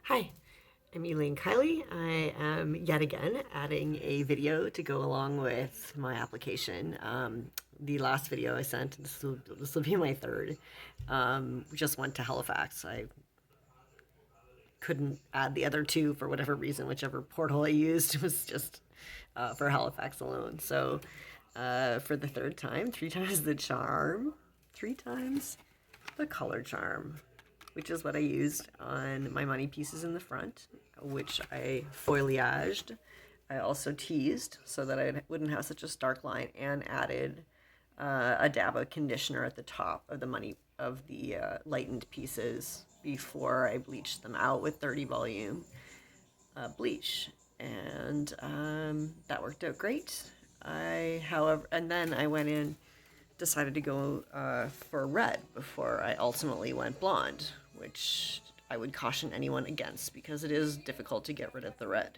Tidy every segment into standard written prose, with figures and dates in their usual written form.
Hi, I'm Elaine Kiley. I am yet again adding a video to go along with my application. The last video I sent, this will be my third, just went to Halifax. I couldn't add the other two for whatever reason, whichever portal I used was just for Halifax alone. So for the third time, three times the charm, three times the color charm, which is what I used on my money pieces in the front, which I foliaged. I also teased so that I wouldn't have such a stark line, and added a dab of conditioner at the top of the money of the lightened pieces before I bleached them out with 30 volume bleach, and that worked out great. However, and then I went in, decided to go for red before I ultimately went blonde, which I would caution anyone against because it is difficult to get rid of the red.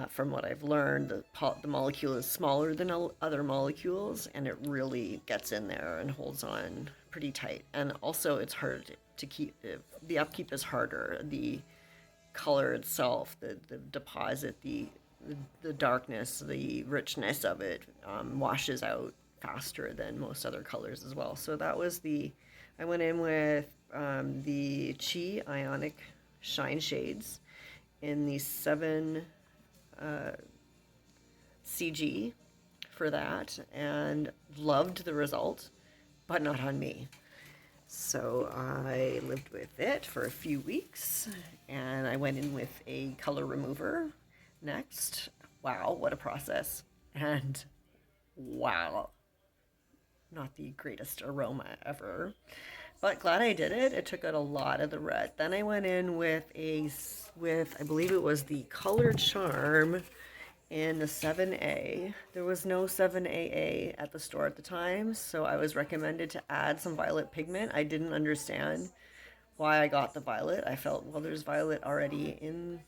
From what I've learned, the molecule is smaller than other molecules, and it really gets in there and holds on pretty tight. And also, it's hard to keep. The upkeep is harder. The color itself, the deposit, the darkness, the richness of it washes out faster than most other colors as well. So that was I went in with the Chi Ionic Shine Shades in the 7 CG for that, and loved the result, but not on me. So I lived with it for a few weeks, and I went in with a color remover next. Wow, what a process. And wow, not the greatest aroma ever. But glad I did it. It took out a lot of the red. Then I went in with I believe it was the Color Charm in the 7A. There was no 7AA at the store at the time, so I was recommended to add some violet pigment. I didn't understand why I got the violet. I felt, well, there's violet already in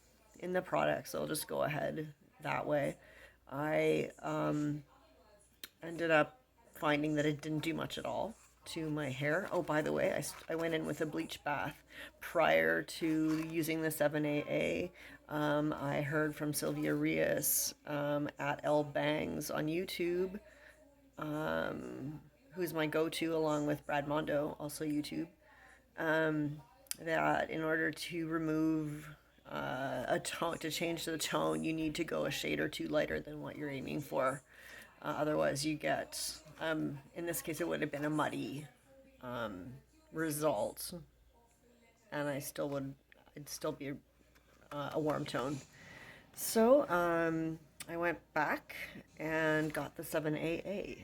the product, so I'll just go ahead that way. I ended up finding that it didn't do much at all to my hair. Oh, by the way, I went in with a bleach bath prior to using the 7AA. I heard from Sylvia Rios at Elle Bangs on YouTube, who's my go-to along with Brad Mondo, also YouTube, that in order to remove a tone, to change the tone, you need to go a shade or two lighter than what you're aiming for. Otherwise, you get, in this case, it would have been a muddy result, and I'd still be a warm tone. So I went back and got the 7AA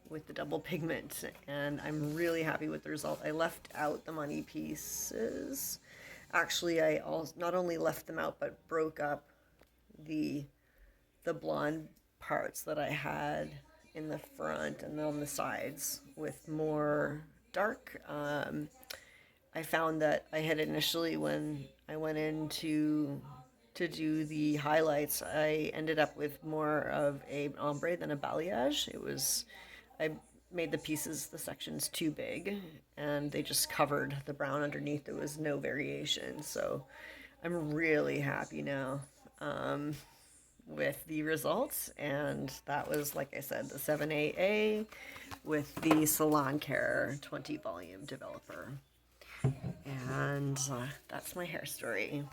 with the double pigment, and I'm really happy with the result. I left out the money pieces. Actually, I not only left them out, but broke up the blonde parts that I had in the front and on the sides with more dark. I found that I had initially, when I went in to do the highlights, I ended up with more of a ombre than a balayage. I made the sections too big, and they just covered the brown underneath. There was no variation, so I'm really happy now with the results. And that was, like I said, the 7AA with the Salon Care 20 volume developer. And that's my hair story.